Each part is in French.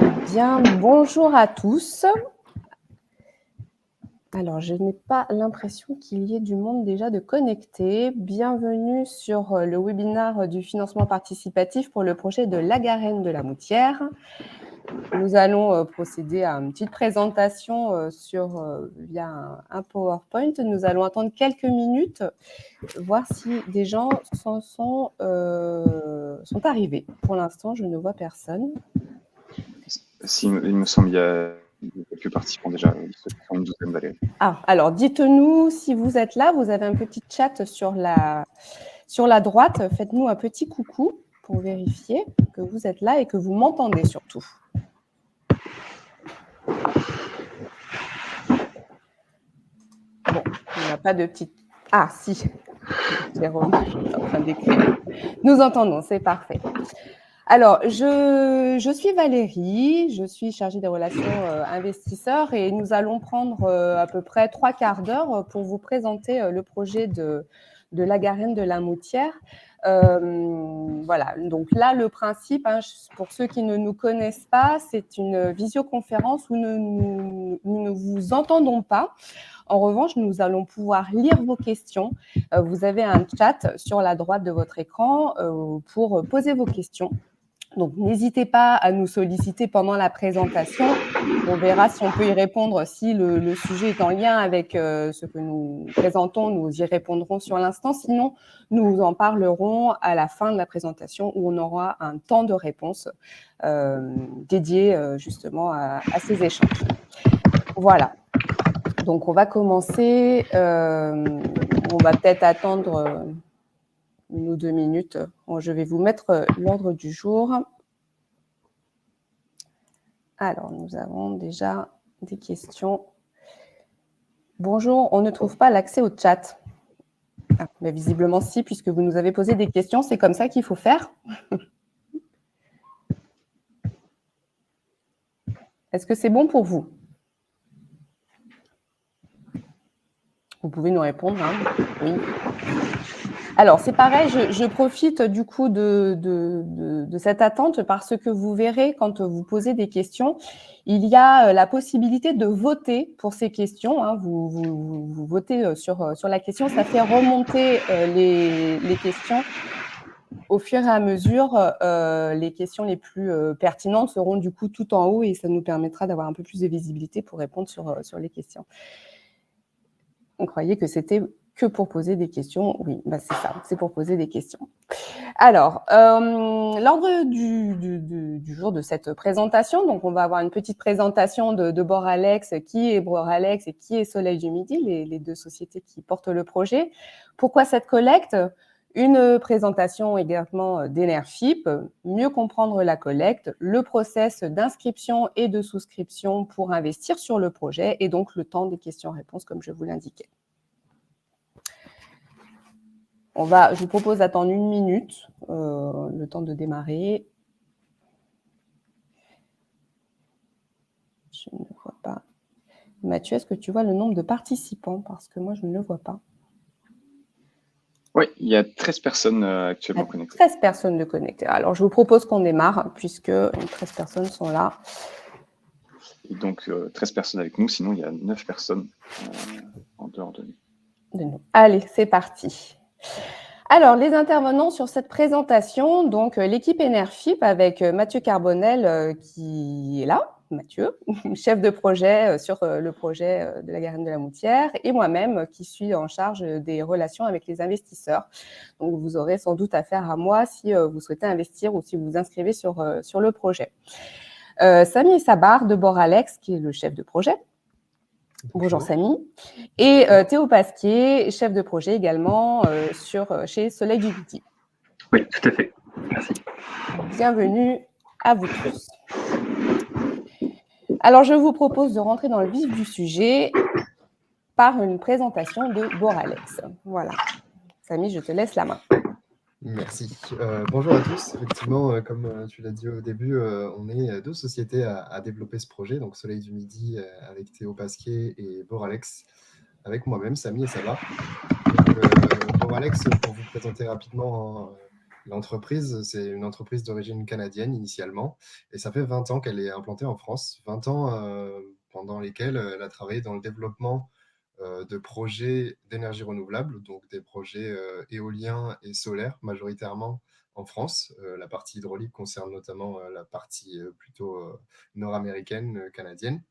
Eh bien, bonjour à tous. Alors, je n'ai pas l'impression qu'il y ait du monde déjà de connecté. Bienvenue sur le webinaire du financement participatif pour le projet de la Garenne de la Moutière. Nous allons procéder à une petite présentation via un PowerPoint. Nous allons attendre quelques minutes, voir si des gens sont arrivés. Pour l'instant, je ne vois personne. Il me semble qu'il y a quelques participants déjà, ils sont une douzaine, Valérie. Ah, alors dites-nous si vous êtes là, vous avez un petit chat sur la droite, faites-nous un petit coucou pour vérifier que vous êtes là et que vous m'entendez surtout. Bon, on n'a pas de petite... Ah, si, Jérôme est en train d'écrire. Nous entendons, c'est parfait. Alors, je suis Valérie, je suis chargée des relations investisseurs et nous allons prendre à peu près 3/4 d'heure pour vous présenter le projet de la Garenne de la Moutière. Voilà, donc là, le principe, pour ceux qui ne nous connaissent pas, c'est une visioconférence où nous ne vous entendons pas. En revanche, nous allons pouvoir lire vos questions. Vous avez un chat sur la droite de votre écran pour poser vos questions. Donc, n'hésitez pas à nous solliciter pendant la présentation. On verra si on peut y répondre. Si le sujet est en lien avec ce que nous présentons, nous y répondrons sur l'instant. Sinon, nous en parlerons à la fin de la présentation où on aura un temps de réponse dédié justement à ces échanges. Voilà. Donc, on va commencer. On va peut-être attendre 1 ou 2 minutes. Bon, je vais vous mettre l'ordre du jour. Alors, nous avons déjà des questions. Bonjour, on ne trouve pas l'accès au chat. Ah, mais visiblement si, puisque vous nous avez posé des questions, c'est comme ça qu'il faut faire. Est-ce que c'est bon pour vous? Vous pouvez nous répondre, hein? Oui. Alors, c'est pareil, je profite du coup de cette attente parce que vous verrez, quand vous posez des questions, il y a la possibilité de voter pour ces questions. Hein. Vous votez sur la question, ça fait remonter les questions. Au fur et à mesure, les questions les plus pertinentes seront du coup tout en haut et ça nous permettra d'avoir un peu plus de visibilité pour répondre sur les questions. On croyait que c'était que pour poser des questions. Oui, bah c'est ça, c'est pour poser des questions. Alors, l'ordre du jour de cette présentation, donc on va avoir une petite présentation de Boralex, qui est Boralex et qui est Soleil du Midi, les deux sociétés qui portent le projet. Pourquoi cette collecte? Une présentation également d'Enerfip, mieux comprendre la collecte, le process d'inscription et de souscription pour investir sur le projet et donc le temps des questions-réponses comme je vous l'indiquais. Je vous propose d'attendre 1 minute, le temps de démarrer. Je ne vois pas. Mathieu, est-ce que tu vois le nombre de participants? Parce que moi, je ne le vois pas. Oui, il y a 13 personnes actuellement connectées. 13 personnes de connectées. Alors, je vous propose qu'on démarre, puisque 13 personnes sont là. Et donc, 13 personnes avec nous, sinon il y a 9 personnes en dehors de nous. Allez, c'est parti. Alors, les intervenants sur cette présentation, donc l'équipe Enerfip avec Mathieu Carbonel qui est là, Mathieu, chef de projet sur le projet de la Garenne de la Moutière, et moi-même qui suis en charge des relations avec les investisseurs. Donc, vous aurez sans doute affaire à moi si vous souhaitez investir ou si vous vous inscrivez sur le projet. Samy Sabar de Boralex, qui est le chef de projet. Bonjour Samy. Et Théo Pasquier, chef de projet également chez Soleil du Midi. Oui, tout à fait. Merci. Bienvenue à vous tous. Alors, je vous propose de rentrer dans le vif du sujet par une présentation de Boralex. Voilà. Samy, je te laisse la main. Merci. Bonjour à tous. Effectivement, comme tu l'as dit au début, on est 2 sociétés à développer ce projet, donc Soleil du Midi avec Théo Pasquier et Boralex avec moi-même, Samy et Saba. Donc, Boralex, pour vous présenter rapidement L'entreprise, c'est une entreprise d'origine canadienne initialement, et ça fait 20 ans qu'elle est implantée en France, 20 ans pendant lesquels elle a travaillé dans le développement de projets d'énergie renouvelable, donc des projets éoliens et solaires majoritairement en France. La partie hydraulique concerne notamment la partie plutôt nord-américaine, canadienne.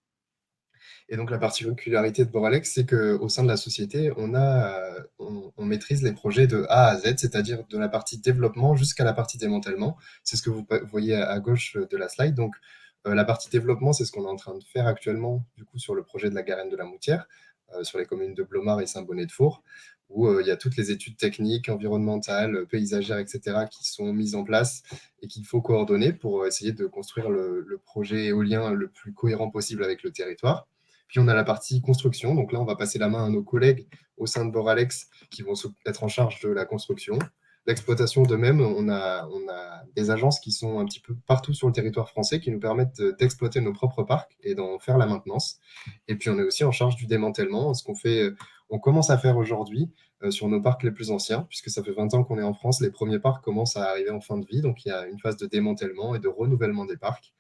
Et donc, la particularité de Boralex, c'est qu'au sein de la société, on maîtrise les projets de A à Z, c'est-à-dire de la partie développement jusqu'à la partie démantèlement. C'est ce que vous voyez à gauche de la slide. Donc, la partie développement, c'est ce qu'on est en train de faire actuellement, du coup, sur le projet de la Garenne de la Moutière, sur les communes de Blomard et Saint-Bonnet-de-Four, où il y a toutes les études techniques, environnementales, paysagères, etc., qui sont mises en place et qu'il faut coordonner pour essayer de construire le projet éolien le plus cohérent possible avec le territoire. Puis on a la partie construction. Donc là, on va passer la main à nos collègues au sein de Boralex qui vont être en charge de la construction. L'exploitation de même, on a des agences qui sont un petit peu partout sur le territoire français qui nous permettent d'exploiter nos propres parcs et d'en faire la maintenance. Et puis on est aussi en charge du démantèlement, ce qu'on fait, on commence à faire aujourd'hui sur nos parcs les plus anciens, puisque ça fait 20 ans qu'on est en France, les premiers parcs commencent à arriver en fin de vie, donc il y a une phase de démantèlement et de renouvellement des parcs.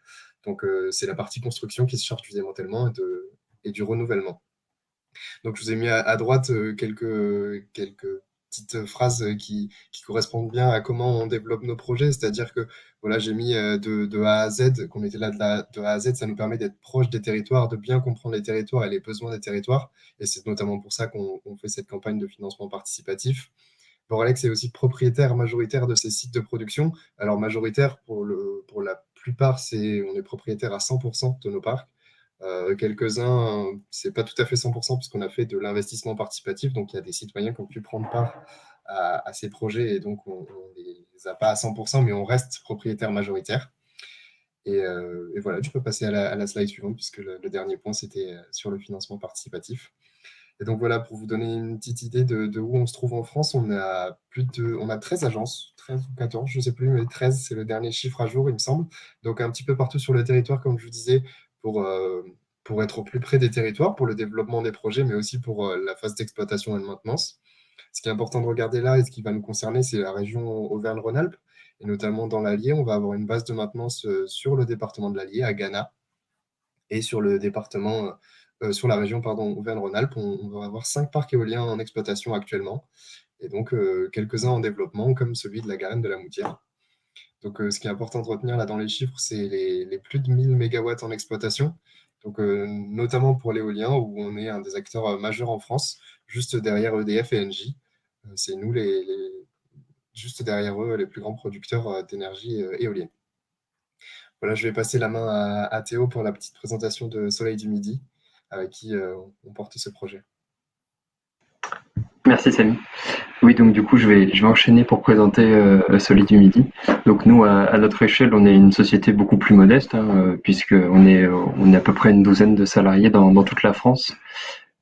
Donc c'est la partie construction qui se charge du démantèlement et du renouvellement. Donc, je vous ai mis à droite quelques petites phrases qui correspondent bien à comment on développe nos projets. C'est-à-dire que voilà, j'ai mis de A à Z, qu'on était là de A à Z, ça nous permet d'être proche des territoires, de bien comprendre les territoires et les besoins des territoires. Et c'est notamment pour ça qu'on fait cette campagne de financement participatif. Boralex est aussi propriétaire majoritaire de ces sites de production. Alors majoritaire, pour la plupart, on est propriétaire à 100% de nos parcs. Quelques-uns, c'est pas tout à fait 100% puisqu'on a fait de l'investissement participatif, donc il y a des citoyens qui ont pu prendre part à ces projets et donc on les a pas à 100%, mais on reste propriétaire majoritaire. Et voilà, tu peux passer à la slide suivante puisque le dernier point c'était sur le financement participatif. Et donc voilà, pour vous donner une petite idée de où on se trouve en France, on a 13 agences, 13 ou 14, je ne sais plus, mais 13, c'est le dernier chiffre à jour, il me semble. Donc un petit peu partout sur le territoire, comme je vous disais, pour, euh, pour être au plus près des territoires, pour le développement des projets, mais aussi pour la phase d'exploitation et de maintenance. Ce qui est important de regarder là et ce qui va nous concerner, c'est la région Auvergne-Rhône-Alpes. Et notamment dans l'Allier, on va avoir une base de maintenance sur le département de l'Allier, à Gannat, et sur le département, sur la région, pardon, Auvergne-Rhône-Alpes, on va avoir 5 parcs éoliens en exploitation actuellement, et donc quelques-uns en développement, comme celui de la Garenne de la Moutière. Donc ce qui est important de retenir là dans les chiffres, c'est les plus de 1000 mégawatts en exploitation, donc notamment pour l'éolien, où on est un des acteurs majeurs en France, juste derrière EDF et Engie. C'est nous, juste derrière eux, les plus grands producteurs d'énergie éolienne. Voilà, je vais passer la main à Théo pour la petite présentation de Soleil du Midi, avec qui on porte ce projet. Merci Samy. Oui, donc du coup, je vais enchaîner pour présenter Soleil du Midi. Donc nous, à notre échelle, on est une société beaucoup plus modeste, hein, puisqu'on est à peu près une douzaine de salariés dans toute la France.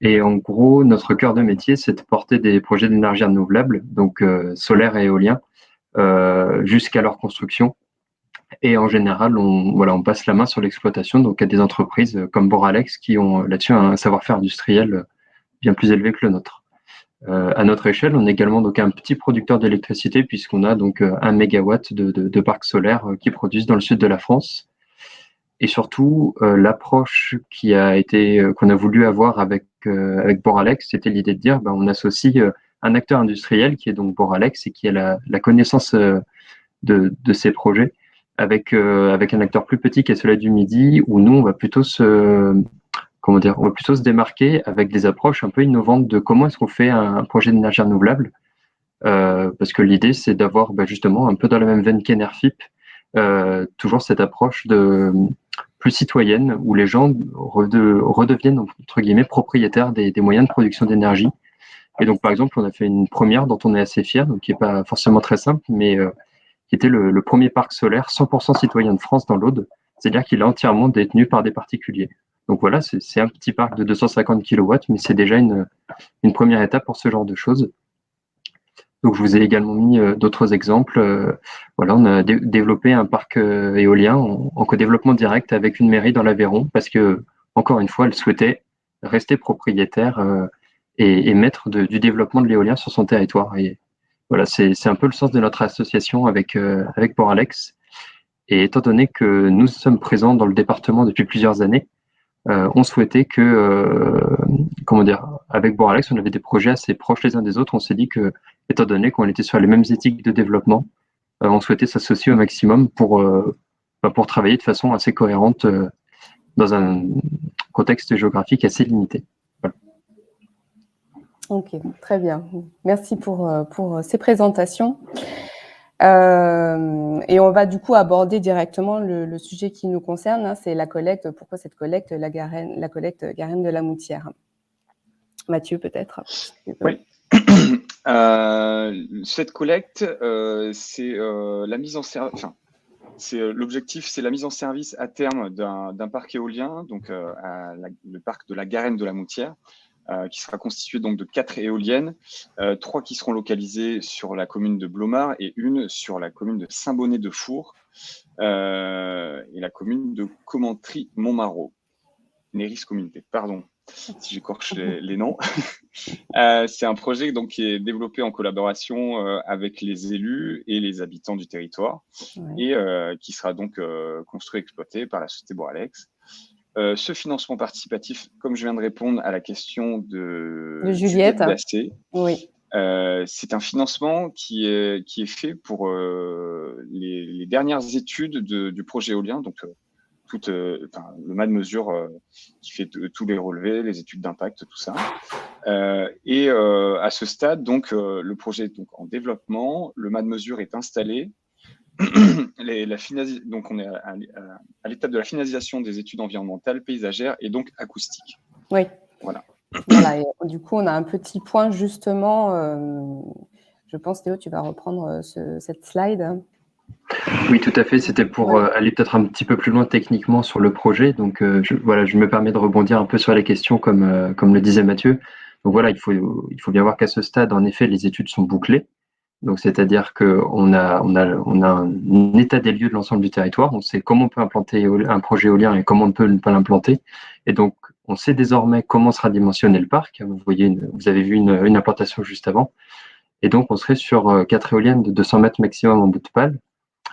Et en gros, notre cœur de métier, c'est de porter des projets d'énergie renouvelable, donc solaire et éolien, jusqu'à leur construction. Et en général, on passe la main sur l'exploitation, donc à des entreprises comme Boralex qui ont là-dessus un savoir-faire industriel bien plus élevé que le nôtre. À notre échelle, on est également donc un petit producteur d'électricité puisqu'on a donc 1 mégawatt de parcs solaires qui produisent dans le sud de la France. Et surtout, l'approche qu'on a voulu avoir avec Boralex, c'était l'idée de dire, on associe un acteur industriel qui est donc Boralex et qui a la connaissance de ces projets avec un acteur plus petit qui est Soleil du Midi, où nous, on va plutôt se démarquer avec des approches un peu innovantes de comment est-ce qu'on fait un projet d'énergie renouvelable. Parce que l'idée, c'est d'avoir justement un peu dans la même veine qu'Enerfip, toujours cette approche plus citoyenne, où les gens redeviennent, entre guillemets, propriétaires des moyens de production d'énergie. Et donc, par exemple, on a fait une première dont on est assez fier, donc qui n'est pas forcément très simple, mais qui était le premier parc solaire 100% citoyen de France dans l'Aude, c'est-à-dire qu'il est entièrement détenu par des particuliers. Donc voilà, c'est un petit parc de 250 kW, mais c'est déjà une première étape pour ce genre de choses. Donc je vous ai également mis d'autres exemples. Voilà, on a développé un parc éolien en co-développement direct avec une mairie dans l'Aveyron, parce que, encore une fois, elle souhaitait rester propriétaire et maître du développement de l'éolien sur son territoire. Et Voilà, c'est un peu le sens de notre association avec Boralex. Et étant donné que nous sommes présents dans le département depuis plusieurs années, on souhaitait que, avec Boralex, on avait des projets assez proches les uns des autres. On s'est dit que, étant donné qu'on était sur les mêmes éthiques de développement, on souhaitait s'associer au maximum pour travailler de façon assez cohérente dans un contexte géographique assez limité. Voilà. Ok, très bien. Merci pour ces présentations. Et on va du coup aborder directement le sujet qui nous concerne, hein, c'est la collecte. Pourquoi cette collecte, la collecte Garenne de la Moutière? Mathieu, peut-être. Oui. Cette collecte, c'est la mise en service. Enfin, l'objectif, c'est la mise en service à terme d'un parc éolien, donc le parc de la Garenne de la Moutière, qui sera constitué donc de 4 éoliennes, 3 qui seront localisées sur la commune de Blomard et une sur la commune de Saint-Bonnet-de-Four et la commune de Commentry-Montmarault. Néris Communauté, pardon si j'écorche les noms. C'est un projet donc, qui est développé en collaboration avec les élus et les habitants du territoire, ouais, et qui sera donc construit et exploité par la société Boralex. Ce financement participatif, comme je viens de répondre à la question de Juliette Bassé, oui, c'est un financement qui est fait pour les dernières études du projet éolien, donc le MAD mesure qui fait tous les relevés, les études d'impact, tout ça. Et à ce stade, donc le projet est donc en développement, le MAD mesure est installé. Donc on est à l'étape de la finalisation des études environnementales, paysagères et donc acoustiques. Oui. Voilà. Voilà, et du coup, on a un petit point justement. Je pense, Théo, tu vas reprendre cette slide. Oui, tout à fait. C'était pour aller peut-être un petit peu plus loin techniquement sur le projet. Donc, je me permets de rebondir un peu sur les questions comme le disait Mathieu. Donc voilà, il faut bien voir qu'à ce stade, en effet, les études sont bouclées. Donc, c'est-à-dire qu'on a un état des lieux de l'ensemble du territoire. On sait comment on peut implanter un projet éolien et comment on ne peut pas l'implanter. Et donc, on sait désormais comment sera dimensionné le parc. Vous avez vu une implantation juste avant. Et donc, on serait sur 4 éoliennes de 200 mètres maximum en bout de pale,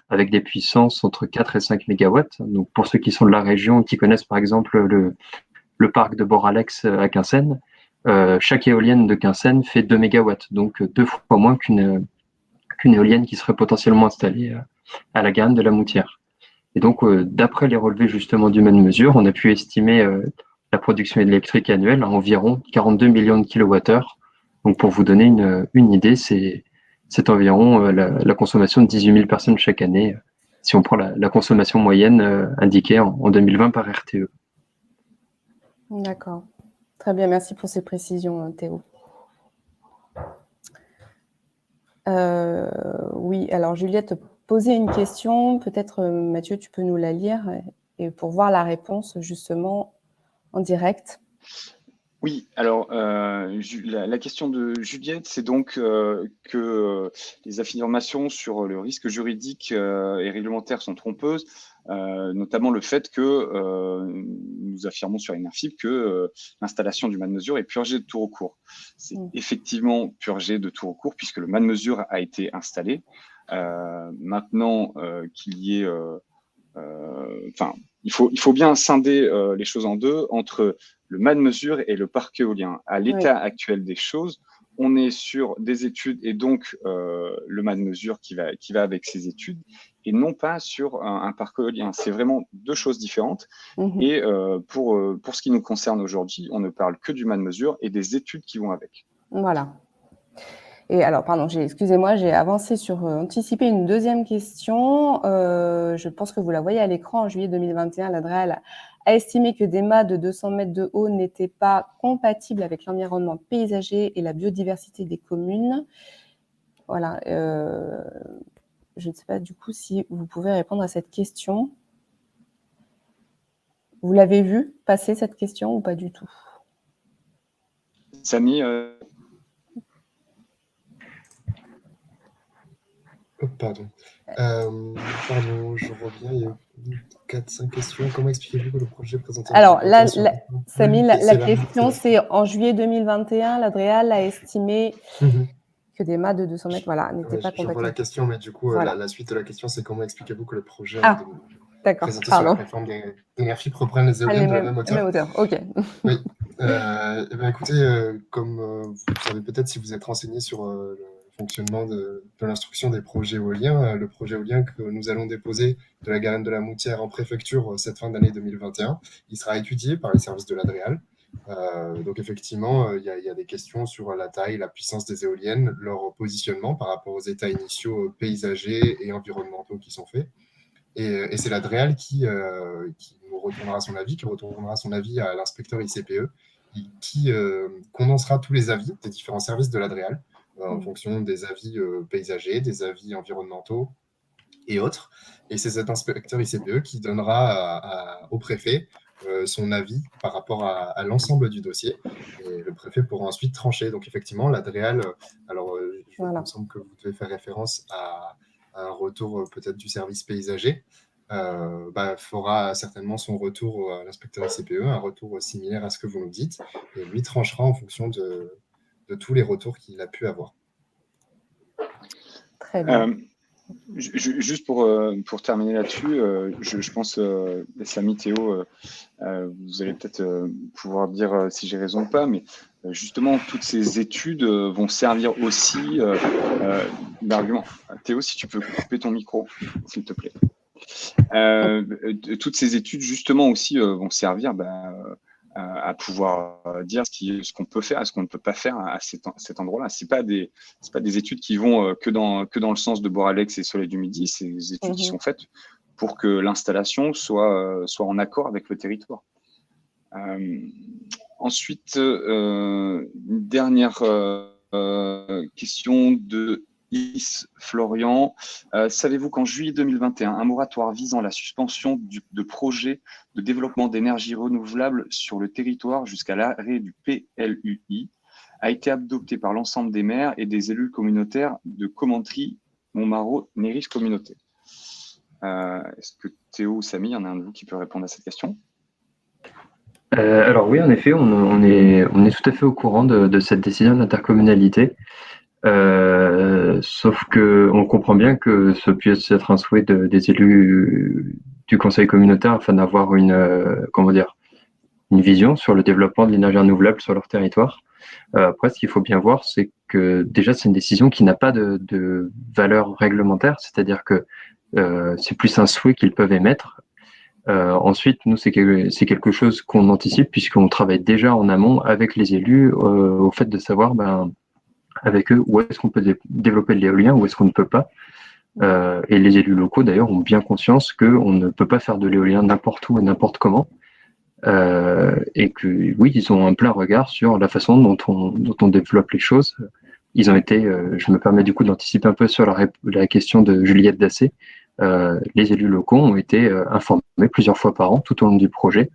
avec des puissances entre 4 et 5 mégawatts. Donc, pour ceux qui sont de la région, qui connaissent par exemple le parc de Boralex à Quinssaines, chaque éolienne de Quinssaines fait 2 mégawatts, donc 2 fois moins qu'une éolienne qui serait potentiellement installée à la Garenne de la Moutière. Et donc, d'après les relevés justement du même mesure, on a pu estimer la production électrique annuelle à environ 42 millions de kilowattheures. Donc, pour vous donner une idée, c'est environ la consommation de 18 000 personnes chaque année, si on prend la consommation moyenne indiquée en 2020 par RTE. D'accord. Très bien, merci pour ces précisions, Théo. Oui, alors Juliette posait une question, peut-être Mathieu, tu peux nous la lire, et pour voir la réponse justement en direct. Oui, alors la question de Juliette, c'est donc que les affirmations sur le risque juridique et réglementaire sont trompeuses, notamment le fait que nous affirmons sur Enerfib que l'installation du MAD mesure est purgée de tout recours. C'est effectivement purgé de tout recours puisque le MAD mesure a été installé. Maintenant qu'il y ait... il faut bien scinder les choses en deux entre le MAD mesure et le parc éolien. À l'état actuel des choses, on est sur des études et donc le MAD mesure qui va avec ces études et non pas sur un parc éolien. C'est vraiment deux choses différentes. Et pour ce qui nous concerne aujourd'hui, on ne parle que du MAD mesure et des études qui vont avec. Voilà. Et alors, pardon, excusez-moi, j'ai anticipé une deuxième question. Je pense que vous la voyez à l'écran. En juillet 2021, l'ADREAL a estimé que des mâts de 200 mètres de haut n'étaient pas compatibles avec l'environnement paysager et la biodiversité des communes. Voilà. Je ne sais pas du coup si vous pouvez répondre à cette question. Vous l'avez vu passer cette question ou pas du tout? Samy Pardon. Pardon, je reviens. Il y a 4-5 questions. Comment expliquez-vous que le projet présenté... Alors, Samy, la question, c'est en juillet 2021, l'ADREAL a estimé que des mâts de 200 mètres, voilà, n'étaient pas Je revois complètement… la question, mais du coup, Voilà. la suite de la question, c'est comment expliquez-vous que le projet Ah, d'accord, présenté sur la pardon. plateforme d'Enerfip reprenne les Ah, éoliennes de la la même même hauteur? hauteur, ok. Oui. Eh bien, écoutez, comme vous savez peut-être si vous êtes renseigné sur le fonctionnement de l'instruction des projets éoliens, le projet éolien que nous allons déposer de la Garenne de la Moutière en préfecture cette fin d'année 2021, il sera étudié par les services de l'Adréal. Donc effectivement, il y a des questions sur la taille, la puissance des éoliennes, leur positionnement par rapport aux états initiaux paysagers et environnementaux qui sont faits. Et c'est l'Adréal qui nous retournera son avis, qui retournera son avis à l'inspecteur ICPE, qui condensera tous les avis des différents services de l'Adréal en fonction des avis paysagers, des avis environnementaux et autres. Et c'est cet inspecteur ICPE qui donnera au préfet son avis par rapport à l'ensemble du dossier. Et le préfet pourra ensuite trancher. Donc effectivement, l'Adréal, alors il me semble que vous devez faire référence à un retour peut-être du service paysager, fera certainement son retour à l'inspecteur ICPE, un retour similaire à ce que vous nous dites, et lui tranchera en fonction de tous les retours qu'il a pu avoir. Très bien. Juste pour terminer là-dessus, je pense, Samy, Théo, vous allez peut-être pouvoir dire si j'ai raison ou pas, mais justement, toutes ces études vont servir aussi d'argument. Théo, si tu peux couper ton micro, s'il te plaît. Toutes ces études, justement, aussi vont servir à pouvoir dire ce qu'on peut faire et ce qu'on ne peut pas faire à cet endroit-là. C'est pas des études qui vont que dans le sens de Boralex et Soleil du Midi. C'est des études qui sont faites pour que l'installation soit en accord avec le territoire. Ensuite, une dernière question de Is Florian. Savez-vous qu'en juillet 2021, un moratoire visant la suspension de projets de développement d'énergie renouvelable sur le territoire jusqu'à l'arrêt du PLUI a été adopté par l'ensemble des maires et des élus communautaires de Commentry, Montmarault, Néris Communauté? Est-ce que Théo ou Samy, il y en a un de vous qui peut répondre à cette question? Alors oui, en effet, on est tout à fait au courant de cette décision d'intercommunalité. Sauf que on comprend bien que ce puisse être un souhait des élus du conseil communautaire afin d'avoir une vision sur le développement de l'énergie renouvelable sur leur territoire. Après, ce qu'il faut bien voir, c'est que déjà c'est une décision qui n'a pas de valeur réglementaire, c'est-à-dire que c'est plus un souhait qu'ils peuvent émettre. Ensuite, nous, c'est quelque chose qu'on anticipe puisqu'on travaille déjà en amont avec les élus au fait de savoir avec eux où est-ce qu'on peut développer de l'éolien, où est-ce qu'on ne peut pas. Et les élus locaux, d'ailleurs, ont bien conscience qu'on ne peut pas faire de l'éolien n'importe où et n'importe comment. Et que oui, ils ont un plein regard sur la façon dont on développe les choses. Ils ont été, je me permets du coup d'anticiper un peu sur la question de Juliette Dassé. Les élus locaux ont été informés plusieurs fois par an tout au long du projet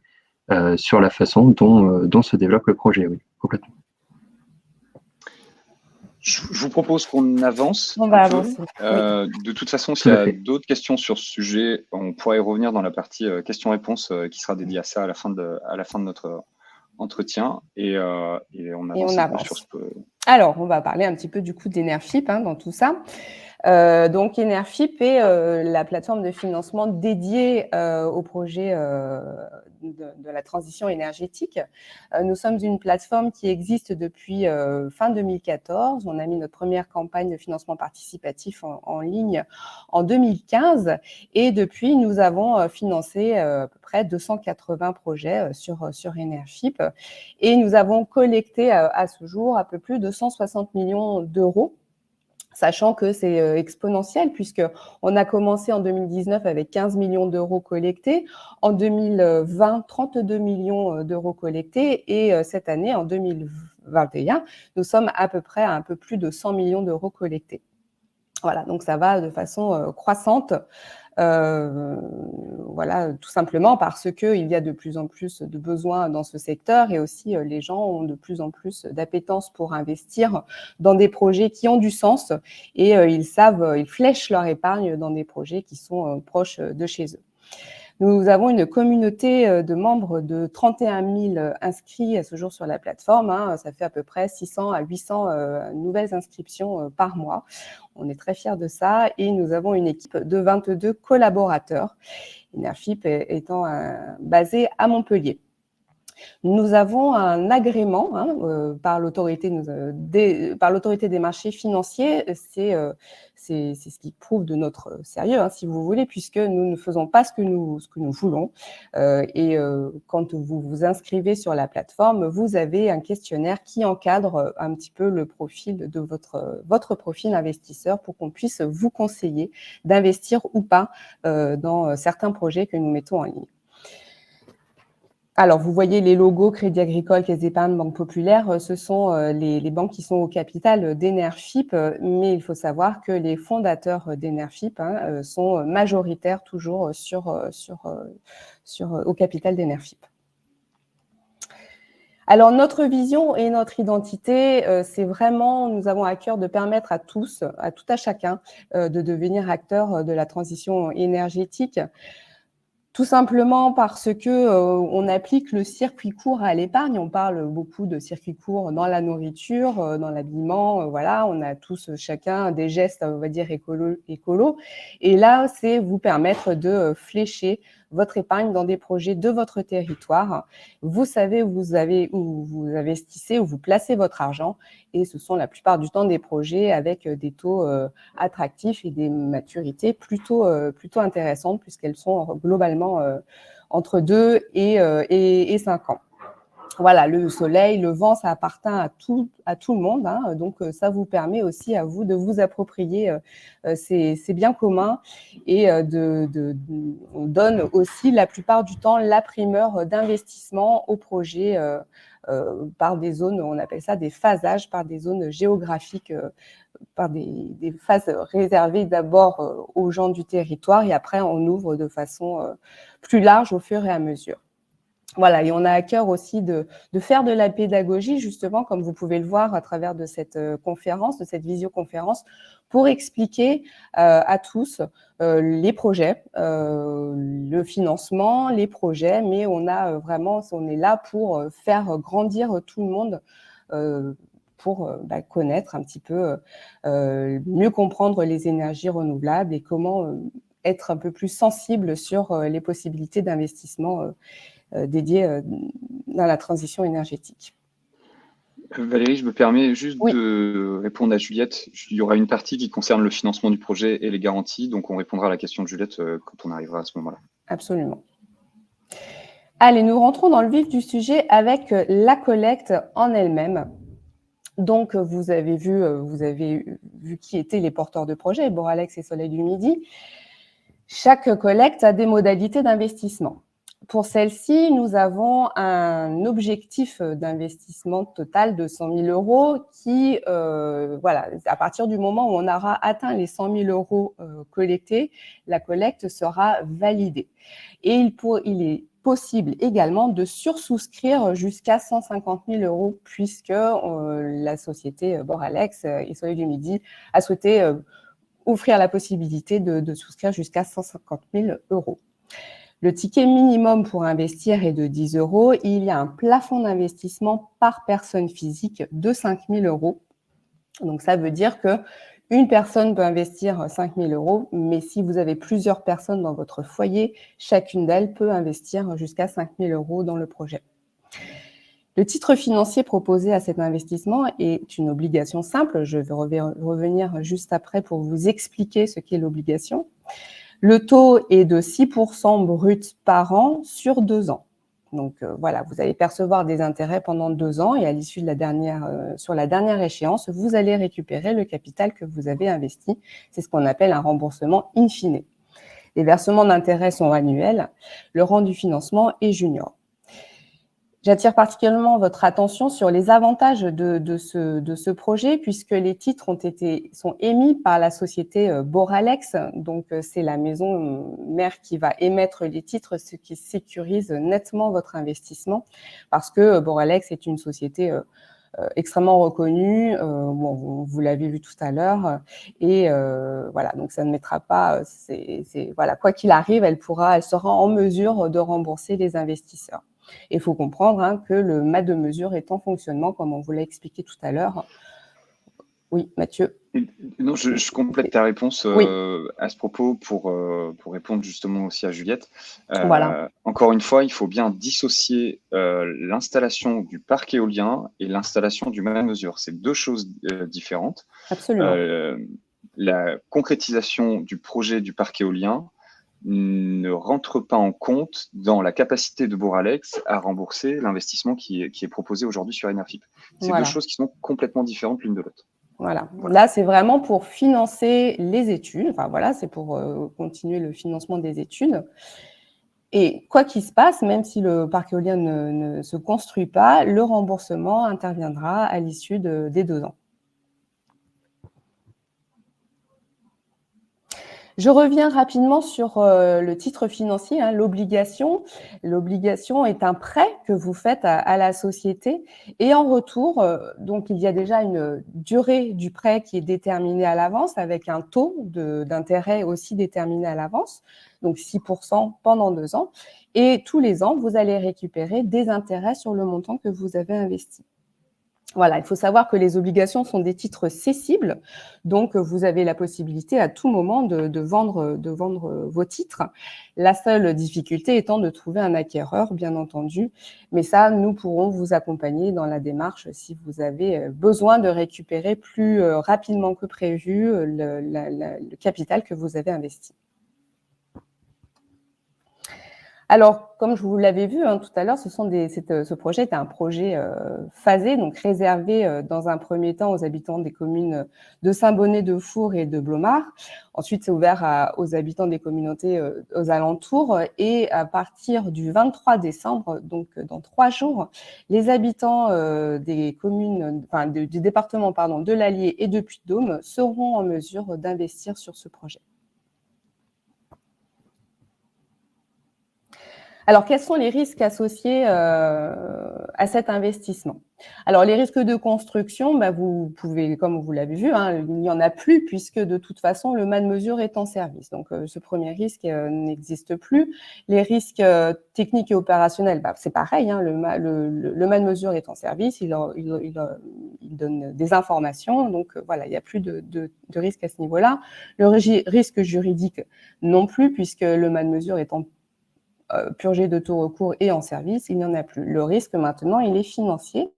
sur la façon dont se développe le projet. Oui, complètement. Je vous propose qu'on avance. On va avancer. De toute façon, s'il y a d'autres questions sur ce sujet, on pourra y revenir dans la partie questions-réponses qui sera dédiée à ça à la fin de notre entretien. Et on avance un peu sur ce que… Alors, on va parler un petit peu du coup d'Enerfip dans tout ça. Donc, Enerfip est la plateforme de financement dédiée au projet de la transition énergétique. Nous sommes une plateforme qui existe depuis fin 2014. On a mis notre première campagne de financement participatif en ligne en 2015. Et depuis, nous avons financé à peu près 280 projets sur Enerfip. Et nous avons collecté à ce jour un peu plus de 160 millions d'euros. Sachant que c'est exponentiel puisqu'on a commencé en 2019 avec 15 millions d'euros collectés, en 2020, 32 millions d'euros collectés et cette année, en 2021, nous sommes à peu près à un peu plus de 100 millions d'euros collectés. Voilà, donc ça va de façon croissante. Voilà, tout simplement parce qu'il y a de plus en plus de besoins dans ce secteur et aussi les gens ont de plus en plus d'appétence pour investir dans des projets qui ont du sens et ils flèchent leur épargne dans des projets qui sont proches de chez eux. Nous avons une communauté de membres de 31 000 inscrits à ce jour sur la plateforme. Ça fait à peu près 600 à 800 nouvelles inscriptions par mois. On est très fiers de ça et nous avons une équipe de 22 collaborateurs, Enerfip étant basé à Montpellier. Nous avons un agrément par l'autorité des marchés financiers. C'est ce qui prouve de notre sérieux, si vous voulez, puisque nous ne faisons pas ce que nous voulons. Quand vous vous inscrivez sur la plateforme, vous avez un questionnaire qui encadre un petit peu le profil de votre profil investisseur pour qu'on puisse vous conseiller d'investir ou pas dans certains projets que nous mettons en ligne. Alors, vous voyez les logos Crédit Agricole, Caisse d'Épargne, Banque Populaire, ce sont les banques qui sont au capital d'Enerfip, mais il faut savoir que les fondateurs d'Enerfip sont majoritaires toujours au capital d'Enerfip. Alors, notre vision et notre identité, c'est vraiment, nous avons à cœur de permettre à tous, à tout à chacun, de devenir acteur de la transition énergétique. Tout simplement parce que on applique le circuit court à l'épargne. On parle beaucoup de circuit court dans la nourriture, dans l'habillement. Voilà, on a tous chacun des gestes, on va dire écolo. Et là, c'est vous permettre de flécher votre épargne dans des projets de votre territoire. Vous savez où vous investissez, où vous placez votre argent. Et ce sont la plupart du temps des projets avec des taux attractifs et des maturités plutôt intéressantes puisqu'elles sont globalement entre 2 et 5 ans. Voilà, le soleil, le vent, ça appartient à tout le monde. Donc, ça vous permet aussi à vous de vous approprier ces biens communs et on donne aussi la plupart du temps la primeur d'investissement au projet par des zones, on appelle ça des phasages, par des zones géographiques, par des phases réservées d'abord aux gens du territoire et après on ouvre de façon plus large au fur et à mesure. Voilà, et on a à cœur aussi de faire de la pédagogie, justement, comme vous pouvez le voir à travers de cette conférence, de cette visioconférence, pour expliquer à tous les projets, le financement, les projets, mais on est là pour faire grandir tout le monde, pour connaître un petit peu, mieux comprendre les énergies renouvelables et comment être un peu plus sensible sur les possibilités d'investissement dédié dans la transition énergétique. Valérie, je me permets juste de répondre à Juliette. Il y aura une partie qui concerne le financement du projet et les garanties, donc on répondra à la question de Juliette quand on arrivera à ce moment-là. Absolument. Allez, nous rentrons dans le vif du sujet avec la collecte en elle-même. Donc, vous avez vu qui étaient les porteurs de projet, Boralex et Soleil du Midi. Chaque collecte a des modalités d'investissement. Pour celle-ci, nous avons un objectif d'investissement total de 100 000 euros qui, à partir du moment où on aura atteint les 100 000 euros collectés, la collecte sera validée. Et il est possible également de sursouscrire jusqu'à 150 000 euros puisque la société Boralex et Soleil du Midi a souhaité offrir la possibilité de souscrire jusqu'à 150 000 euros. Le ticket minimum pour investir est de 10 euros. Il y a un plafond d'investissement par personne physique de 5 000 euros. Donc, ça veut dire qu'une personne peut investir 5 000 euros, mais si vous avez plusieurs personnes dans votre foyer, chacune d'elles peut investir jusqu'à 5 000 euros dans le projet. Le titre financier proposé à cet investissement est une obligation simple. Je vais revenir juste après pour vous expliquer ce qu'est l'obligation. Le taux est de 6% brut par an sur 2 ans. Donc vous allez percevoir des intérêts pendant 2 ans et à l'issue de sur la dernière échéance, vous allez récupérer le capital que vous avez investi. C'est ce qu'on appelle un remboursement in fine. Les versements d'intérêts sont annuels. Le rang du financement est junior. J'attire particulièrement votre attention sur les avantages de ce projet puisque les titres sont émis par la société Boralex. Donc, c'est la maison mère qui va émettre les titres, ce qui sécurise nettement votre investissement parce que Boralex est une société extrêmement reconnue. Bon, vous l'avez vu tout à l'heure. Et voilà, donc ça ne mettra pas, voilà, quoi qu'il arrive, elle sera en mesure de rembourser les investisseurs. Il faut comprendre que le MAD de mesure est en fonctionnement, comme on vous l'a expliqué tout à l'heure. Oui, Mathieu. Non, je complète ta réponse Oui. à ce propos pour répondre justement aussi à Juliette. Voilà. Encore une fois, il faut bien dissocier l'installation du parc éolien et l'installation du MAD de mesure. C'est deux choses différentes. Absolument. La concrétisation du projet du parc éolien ne rentre pas en compte dans la capacité de Boralex à rembourser l'investissement qui est proposé aujourd'hui sur Enerfip. C'est Voilà. deux choses qui sont complètement différentes l'une de l'autre. Voilà. Là, c'est vraiment pour financer les études. Enfin, voilà, c'est pour continuer le financement des études. Et quoi qu'il se passe, même si le parc éolien ne se construit pas, le remboursement interviendra à l'issue des 2 ans. Je reviens rapidement sur le titre financier, l'obligation. L'obligation est un prêt que vous faites à la société et en retour, donc il y a déjà une durée du prêt qui est déterminée à l'avance avec un taux d'intérêt aussi déterminé à l'avance, donc 6% pendant 2 ans. Et tous les ans, vous allez récupérer des intérêts sur le montant que vous avez investi. Voilà, il faut savoir que les obligations sont des titres cessibles, donc vous avez la possibilité à tout moment de vendre vos titres. La seule difficulté étant de trouver un acquéreur, bien entendu, mais ça, nous pourrons vous accompagner dans la démarche si vous avez besoin de récupérer plus rapidement que prévu le capital que vous avez investi. Alors, comme je vous l'avais vu tout à l'heure, ce projet est un projet phasé, donc réservé dans un premier temps aux habitants des communes de Saint-Bonnet, de Four et de Blomard. Ensuite, c'est ouvert aux habitants des communautés aux alentours. Et à partir du 23 décembre, donc dans 3 jours, les habitants des communes, du département de l'Allier et de Puy-de-Dôme seront en mesure d'investir sur ce projet. Alors, quels sont les risques associés à cet investissement? Alors, les risques de construction, vous pouvez, comme vous l'avez vu, il n'y en a plus puisque de toute façon, le MAD de mesure est en service. Donc, ce premier risque n'existe plus. Les risques techniques et opérationnels, c'est pareil, le MAD de mesure est en service, il donne des informations. Donc, voilà, il n'y a plus de risque à ce niveau-là. Le risque juridique non plus puisque le MAD de mesure est en purgé de tout recours et en service, il n'y en a plus. Le risque maintenant, il est financier.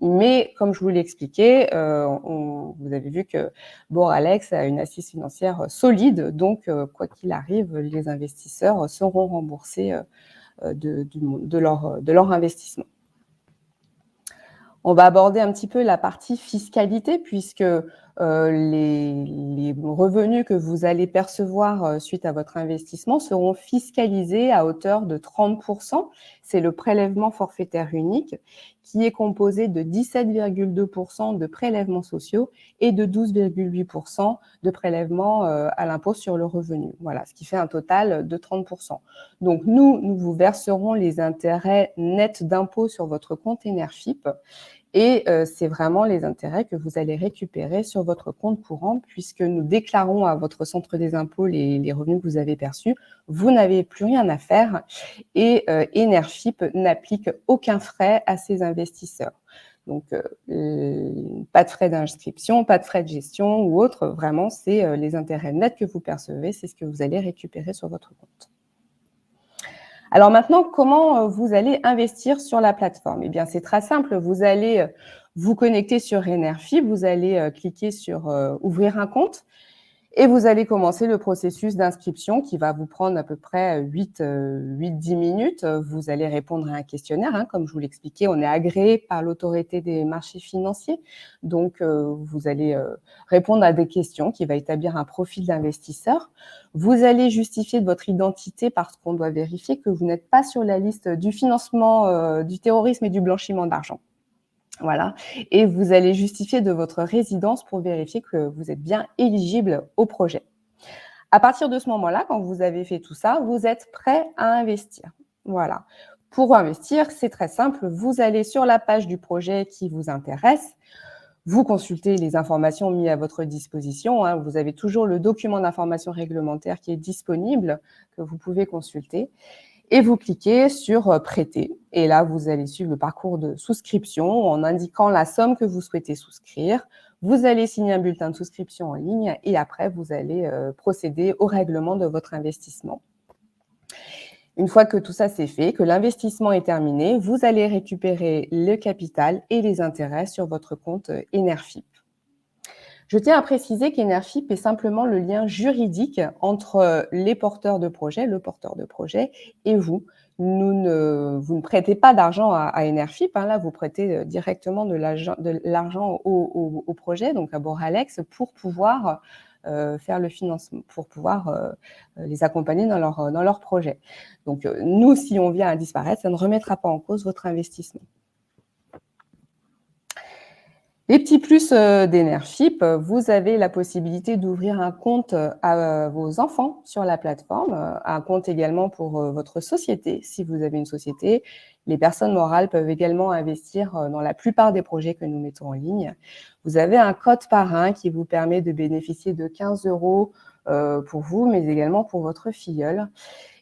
Mais comme je vous l'ai expliqué, vous avez vu que Boralex a une assise financière solide. Donc, quoi qu'il arrive, les investisseurs seront remboursés de leur investissement. On va aborder un petit peu la partie fiscalité puisque les revenus que vous allez percevoir suite à votre investissement seront fiscalisés à hauteur de 30%. C'est le prélèvement forfaitaire unique qui est composé de 17,2% de prélèvements sociaux et de 12,8% de prélèvements à l'impôt sur le revenu. Voilà, ce qui fait un total de 30%. Donc, nous vous verserons les intérêts nets d'impôt sur votre compte Enerfip. Et c'est vraiment les intérêts que vous allez récupérer sur votre compte courant puisque nous déclarons à votre centre des impôts les revenus que vous avez perçus. Vous n'avez plus rien à faire et Enerfip n'applique aucun frais à ses investisseurs. Donc, pas de frais d'inscription, pas de frais de gestion ou autre. Vraiment, c'est les intérêts nets que vous percevez, c'est ce que vous allez récupérer sur votre compte. Alors maintenant, comment vous allez investir sur la plateforme? Eh bien, c'est très simple. Vous allez vous connecter sur Enerfip, vous allez cliquer sur « Ouvrir un compte » et vous allez commencer le processus d'inscription qui va vous prendre à peu près 8-10 minutes. Vous allez répondre à un questionnaire. Comme je vous l'expliquais, on est agréé par l'autorité des marchés financiers. Donc, vous allez répondre à des questions qui va établir un profil d'investisseur. Vous allez justifier de votre identité parce qu'on doit vérifier que vous n'êtes pas sur la liste du financement du terrorisme et du blanchiment d'argent. Voilà, et vous allez justifier de votre résidence pour vérifier que vous êtes bien éligible au projet. À partir de ce moment-là, quand vous avez fait tout ça, vous êtes prêt à investir. Voilà. Pour investir, c'est très simple. Vous allez sur la page du projet qui vous intéresse. Vous consultez les informations mises à votre disposition. Vous avez toujours le document d'information réglementaire qui est disponible, que vous pouvez consulter. Et vous cliquez sur « Prêter ». Et là, vous allez suivre le parcours de souscription en indiquant la somme que vous souhaitez souscrire. Vous allez signer un bulletin de souscription en ligne et après, vous allez procéder au règlement de votre investissement. Une fois que tout ça c'est fait, que l'investissement est terminé, vous allez récupérer le capital et les intérêts sur votre compte Enerfip. Je tiens à préciser qu'Enerfip est simplement le lien juridique entre les porteurs de projet, le porteur de projet, et vous. Vous ne prêtez pas d'argent à Enerfip, là vous prêtez directement de l'argent au projet, donc à Boralex, pour pouvoir faire le financement, pour pouvoir les accompagner dans leur projet. Donc nous, si on vient à disparaître, ça ne remettra pas en cause votre investissement. Les petits plus d'Enerfip, vous avez la possibilité d'ouvrir un compte à vos enfants sur la plateforme, un compte également pour votre société, si vous avez une société. Les personnes morales peuvent également investir dans la plupart des projets que nous mettons en ligne. Vous avez un code parrain qui vous permet de bénéficier de 15 € pour vous, mais également pour votre filleule.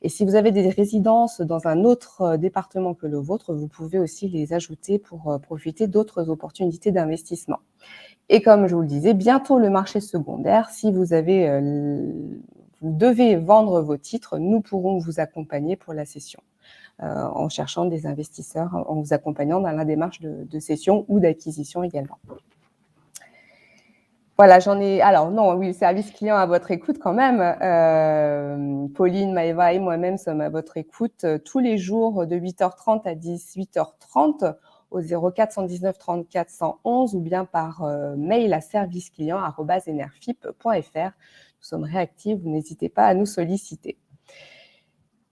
Et si vous avez des résidences dans un autre département que le vôtre, vous pouvez aussi les ajouter pour profiter d'autres opportunités d'investissement. Et comme je vous le disais, bientôt le marché secondaire. Si vous devez vendre vos titres, nous pourrons vous accompagner pour la cession en cherchant des investisseurs, en vous accompagnant dans la démarche de cession ou d'acquisition également. Voilà, alors non, oui, le service client à votre écoute quand même. Pauline, Maëva et moi-même sommes à votre écoute tous les jours de 8h30 à 18h30 au 04 119 34 111 ou bien par mail à serviceclient@enerfip.fr. Nous sommes réactifs, vous n'hésitez pas à nous solliciter.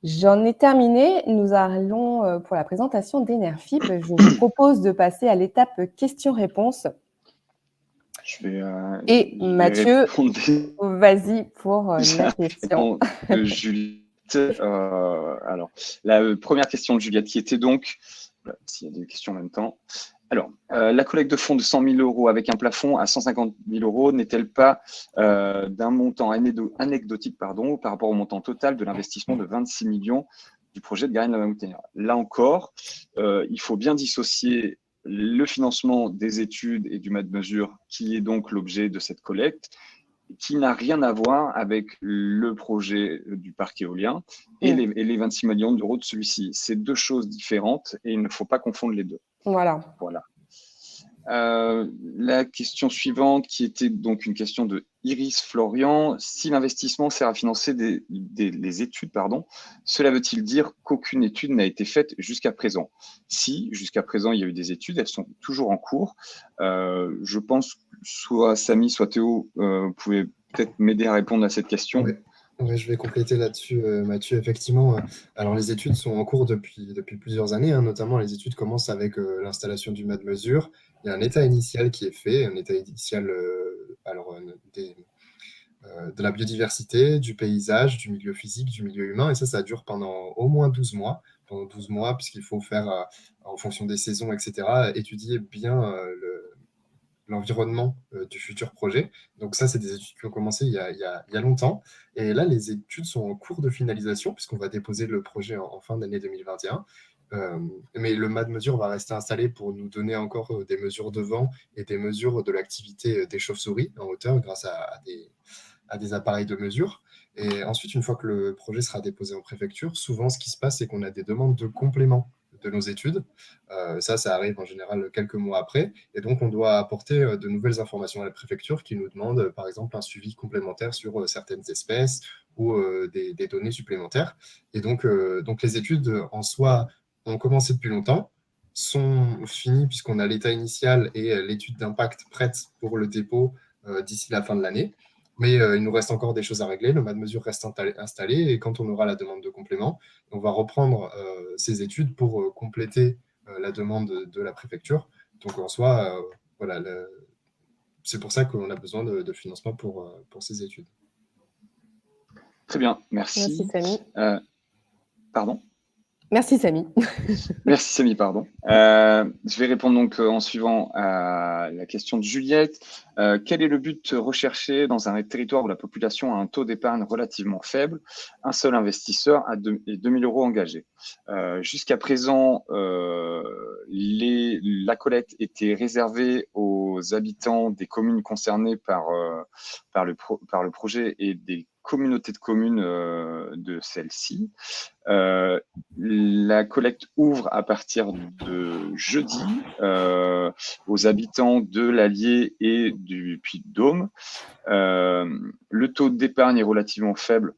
J'en ai terminé. Nous allons pour la présentation d'Enerfip. Je vous propose de passer à l'étape questions-réponses. Et Mathieu, vas-y pour la question. Juliette. Alors, la première question de Juliette qui était donc, s'il y a des questions en même temps. Alors, la collecte de fonds de 100 000 € avec un plafond à 150 000 € n'est-elle pas d'un montant anecdotique par rapport au montant total de l'investissement de 26 millions du projet de Garenne de la Moutière? Là encore, il faut bien dissocier le financement des études et du MadMesure, qui est donc l'objet de cette collecte, qui n'a rien à voir avec le projet du parc éolien et les 26 millions d'euros de celui-ci. C'est deux choses différentes et il ne faut pas confondre les deux. Voilà. La question suivante, qui était donc une question de Iris Florian. Si l'investissement sert à financer les études, cela veut-il dire qu'aucune étude n'a été faite jusqu'à présent? Si, jusqu'à présent, il y a eu des études, elles sont toujours en cours. Je pense que soit Samy, soit Théo, vous pouvez peut-être m'aider à répondre à cette question. Oui, je vais compléter là-dessus, Mathieu. Effectivement, alors les études sont en cours depuis plusieurs années, notamment les études commencent avec l'installation du MadMesure. Il y a un état initial qui est fait, un état initial de la biodiversité, du paysage, du milieu physique, du milieu humain, et ça dure pendant au moins 12 mois. Pendant 12 mois, puisqu'il faut faire, en fonction des saisons, etc., étudier bien l'environnement du futur projet. Donc ça, c'est des études qui ont commencé il y a longtemps. Et là, les études sont en cours de finalisation, puisqu'on va déposer le projet en fin d'année 2021. Mais le MadMesure va rester installé pour nous donner encore des mesures de vent et des mesures de l'activité des chauves-souris en hauteur grâce à des appareils de mesure. Et ensuite, une fois que le projet sera déposé en préfecture, souvent, ce qui se passe, c'est qu'on a des demandes de complément de nos études. Ça arrive en général quelques mois après. Et donc, on doit apporter de nouvelles informations à la préfecture qui nous demande, par exemple, un suivi complémentaire sur certaines espèces ou des données supplémentaires. Et donc les études en soi ont commencé depuis longtemps, sont finies puisqu'on a l'état initial et l'étude d'impact prête pour le dépôt d'ici la fin de l'année. Mais il nous reste encore des choses à régler. Le MadMesure reste installé et quand on aura la demande de complément, on va reprendre ces études pour compléter la demande de la préfecture. Donc en soi, voilà, c'est pour ça qu'on a besoin de financement pour ces études. Très bien, merci. Merci Samy. Pardon? Merci Samy. Merci Samy, pardon. Je vais répondre donc en suivant à la question de Juliette. Quel est le but recherché dans un territoire où la population a un taux d'épargne relativement faible, un seul investisseur et 2 000 € engagés? Jusqu'à présent, la collecte était réservée aux habitants des communes concernées par le projet et des communautés de communes de celles-ci. La collecte ouvre à partir de jeudi aux habitants de l'Allier et du Puy-de-Dôme. Le taux d'épargne est relativement faible.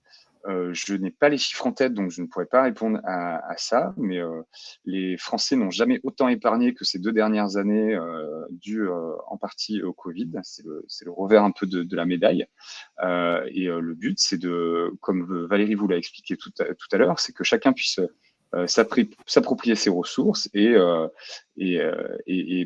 Je n'ai pas les chiffres en tête, donc je ne pourrais pas répondre à ça, mais les Français n'ont jamais autant épargné que ces 2 dernières années, dû en partie au Covid. C'est le revers un peu de la médaille. Et le but, c'est comme Valérie vous l'a expliqué tout à l'heure, c'est que chacun puisse s'approprier ses ressources et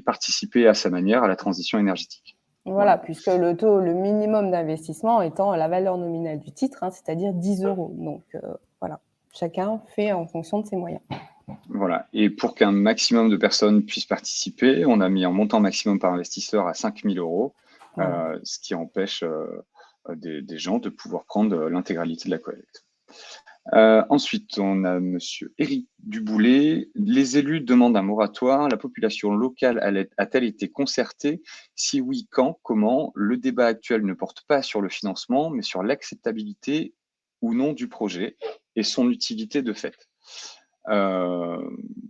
participer à sa manière à la transition énergétique. Voilà, puisque le minimum d'investissement étant la valeur nominale du titre, c'est-à-dire 10 €. Donc voilà, chacun fait en fonction de ses moyens. Voilà. Et pour qu'un maximum de personnes puissent participer, on a mis un montant maximum par investisseur à 5 000 €, Voilà. ce qui empêche des gens de pouvoir prendre l'intégralité de la collecte. Ensuite, on a monsieur Éric Duboulet. Les élus demandent un moratoire. La population locale a-t-elle été concertée? Si oui, quand? Comment? Le débat actuel ne porte pas sur le financement, mais sur l'acceptabilité ou non du projet et son utilité de fait.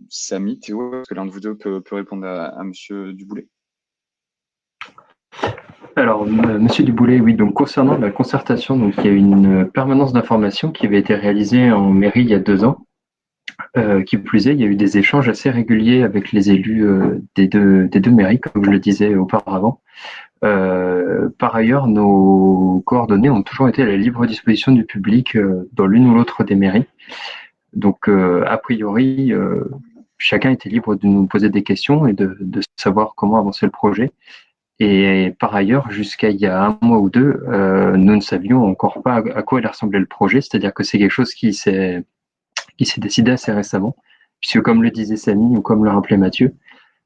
Samy, Théo, est-ce que l'un de vous deux peut répondre à monsieur Duboulet? Alors, monsieur Duboulet, oui, donc concernant la concertation, donc il y a une permanence d'information qui avait été réalisée en mairie il y a 2 ans. Qui plus est, il y a eu des échanges assez réguliers avec les élus des deux mairies, comme je le disais auparavant. Par ailleurs, nos coordonnées ont toujours été à la libre disposition du public dans l'une ou l'autre des mairies. Donc, a priori, chacun était libre de nous poser des questions et de savoir comment avancer le projet. Et par ailleurs, jusqu'à il y a 1 mois ou 2, nous ne savions encore pas à quoi allait ressembler le projet, c'est-à-dire que c'est quelque chose qui s'est décidé assez récemment, puisque comme le disait Samy ou comme le rappelait Mathieu,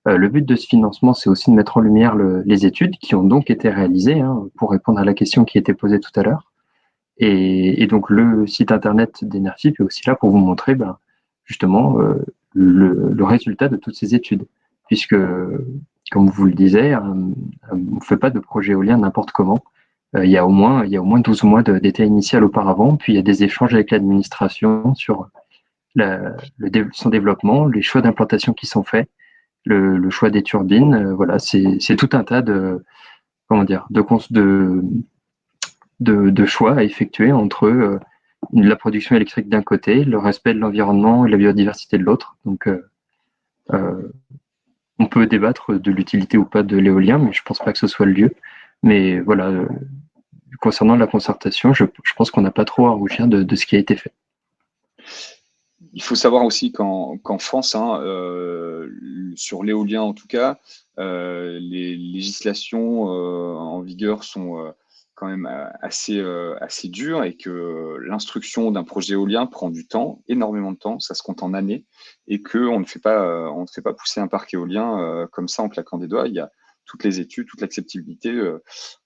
le but de ce financement, c'est aussi de mettre en lumière les études qui ont donc été réalisées, pour répondre à la question qui était posée tout à l'heure. Et donc le site internet d'Enerfip est aussi là pour vous montrer justement le résultat de toutes ces études, puisque comme vous le disiez, on ne fait pas de projet éolien n'importe comment. Il y a au moins 12 mois d'état initial auparavant, puis il y a des échanges avec l'administration sur son développement, les choix d'implantation qui sont faits, le choix des turbines. Voilà, c'est tout un tas de choix à effectuer entre la production électrique d'un côté, le respect de l'environnement et la biodiversité de l'autre. Donc, on peut débattre de l'utilité ou pas de l'éolien, mais je pense pas que ce soit le lieu. Mais voilà, concernant la concertation, je pense qu'on n'a pas trop à rougir de ce qui a été fait. Il faut savoir aussi qu'en France, sur l'éolien en tout cas, les législations en vigueur sont quand même assez dures et que l'instruction d'un projet éolien prend du temps, énormément de temps, ça se compte en années, et qu'on ne fait pas pousser un parc éolien comme ça en claquant des doigts. Il y a toutes les études, toute l'acceptabilité,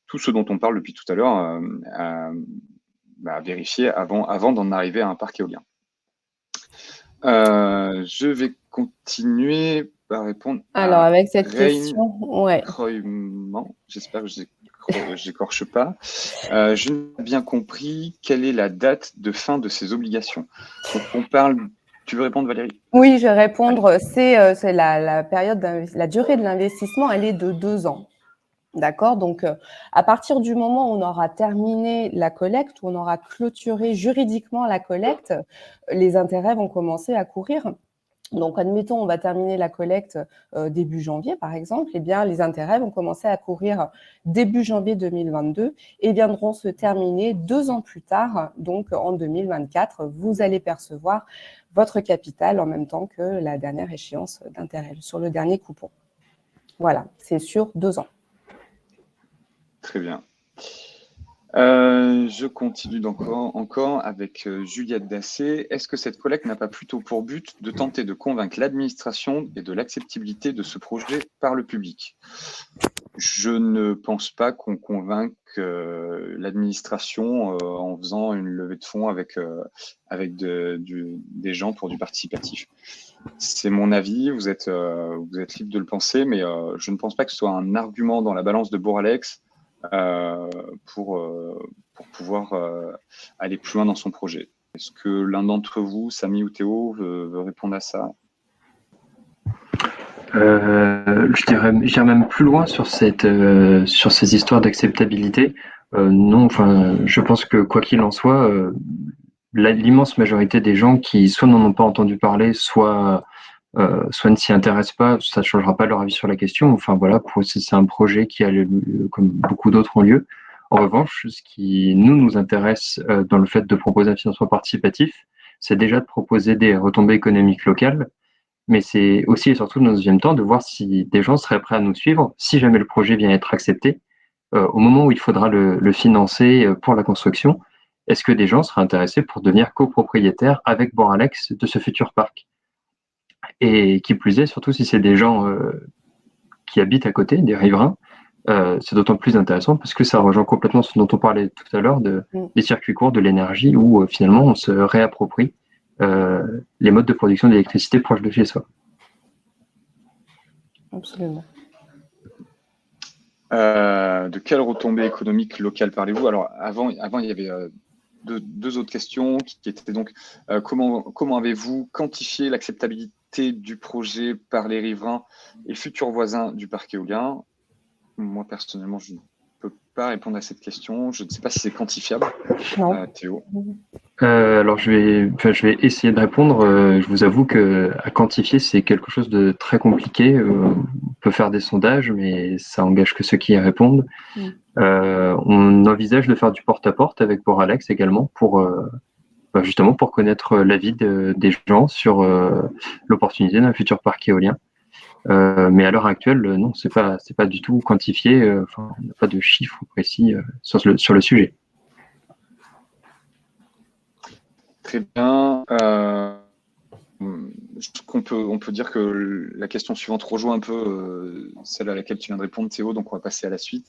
tout ce dont on parle depuis tout à l'heure à vérifier avant d'en arriver à un parc éolien. Je vais continuer par répondre Alors, avec cette Reine question, ouais. Croyman. J'espère que j'écorche pas. Je n'ai pas bien compris quelle est la date de fin de ces obligations. Donc, on parle. Tu veux répondre, Valérie? Oui, je vais répondre. C'est la période, la durée de l'investissement, elle est de 2 ans. D'accord? Donc, à partir du moment où on aura terminé la collecte, où on aura clôturé juridiquement la collecte, les intérêts vont commencer à courir. Donc, admettons, on va terminer la collecte début janvier, par exemple, eh bien, les intérêts vont commencer à courir début janvier 2022 et viendront se terminer 2 ans plus tard, donc en 2024. Vous allez percevoir votre capital en même temps que la dernière échéance d'intérêt sur le dernier coupon. Voilà, c'est sur 2 ans. Très bien. Je continue encore avec Juliette Dassé. Est-ce que cette collecte n'a pas plutôt pour but de tenter de convaincre l'administration et de l'acceptabilité de ce projet par le public? Je ne pense pas qu'on convainque l'administration en faisant une levée de fonds avec des gens pour du participatif. C'est mon avis, vous êtes libre de le penser, mais je ne pense pas que ce soit un argument dans la balance de Boralex pour pouvoir aller plus loin dans son projet. Est-ce que l'un d'entre vous, Samy ou Théo, veut répondre à ça? Je dirais même plus loin sur sur ces histoires d'acceptabilité. Non, enfin, je pense que quoi qu'il en soit, l'immense majorité des gens qui soit n'en ont pas entendu parler, soit ne s'y intéressent pas, ça ne changera pas leur avis sur la question. Enfin voilà, c'est un projet qui a lieu, comme beaucoup d'autres ont lieu. En revanche, ce qui nous intéresse dans le fait de proposer un financement participatif, c'est déjà de proposer des retombées économiques locales, mais c'est aussi et surtout dans un deuxième temps de voir si des gens seraient prêts à nous suivre, si jamais le projet vient être accepté, au moment où il faudra le financer pour la construction. Est-ce que des gens seraient intéressés pour devenir copropriétaires avec Boralex de ce futur parc? Et qui plus est, surtout si c'est des gens qui habitent à côté, des riverains, c'est d'autant plus intéressant parce que ça rejoint complètement ce dont on parlait tout à l'heure des circuits courts, de l'énergie, où finalement on se réapproprie les modes de production d'électricité proches de chez soi. Absolument. De quelle retombée économique locale parlez-vous? Alors, avant, il y avait deux autres questions qui étaient donc comment avez-vous quantifié l'acceptabilité du projet par les riverains et futurs voisins du parc éolien? Moi, personnellement, je ne peux pas répondre à cette question. Je ne sais pas si c'est quantifiable. Théo? Alors, je vais essayer de répondre. Je vous avoue que à quantifier, c'est quelque chose de très compliqué. On peut faire des sondages, mais ça engage que ceux qui y répondent. On envisage de faire du porte-à-porte avec Boralex également justement pour connaître l'avis des gens sur l'opportunité d'un futur parc éolien. Mais à l'heure actuelle, non, c'est pas du tout quantifié. On n'a pas de chiffres précis sur le sujet. Très bien. On peut dire que la question suivante rejoint un peu celle à laquelle tu viens de répondre, Théo, donc on va passer à la suite.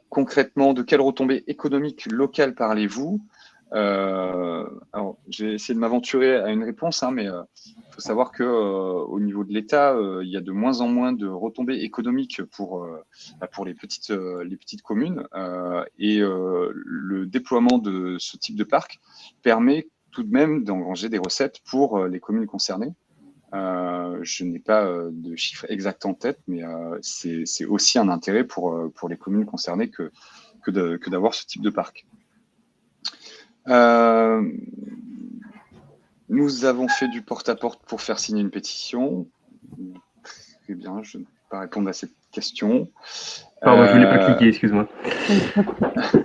Concrètement, de quelle retombée économique locale parlez-vous? Alors, j'ai essayé de m'aventurer à une réponse, mais il faut savoir qu'au niveau de l'État, il y a de moins en moins de retombées économiques pour les petites communes. Et le déploiement de ce type de parc permet tout de même d'engranger des recettes pour les communes concernées. Je n'ai pas de chiffres exacts en tête, mais c'est aussi un intérêt pour les communes concernées que d'avoir ce type de parc. Nous avons fait du porte-à-porte pour faire signer une pétition. Très bien, je ne peux pas répondre à cette question. Pardon, je voulais pas cliquer, excuse-moi.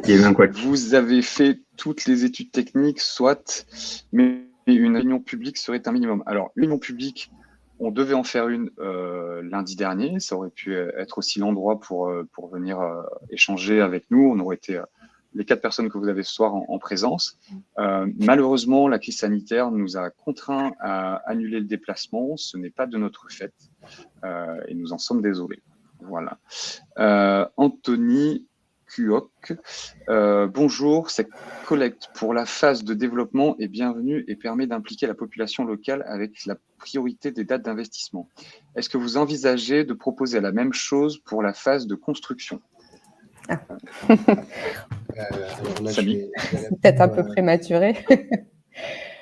Il y a eu un couac. Vous avez fait toutes les études techniques, soit, mais une réunion publique serait un minimum. Alors, une réunion publique, on devait en faire une lundi dernier. Ça aurait pu être aussi l'endroit pour venir échanger avec nous. On aurait été les 4 personnes que vous avez ce soir en présence. Malheureusement, la crise sanitaire nous a contraints à annuler le déplacement. Ce n'est pas de notre fait et nous en sommes désolés. Voilà. Anthony Kuok, bonjour. Cette collecte pour la phase de développement est bienvenue et permet d'impliquer la population locale avec la priorité des dates d'investissement. Est-ce que vous envisagez de proposer la même chose pour la phase de construction? C'est peut-être un peu prématuré.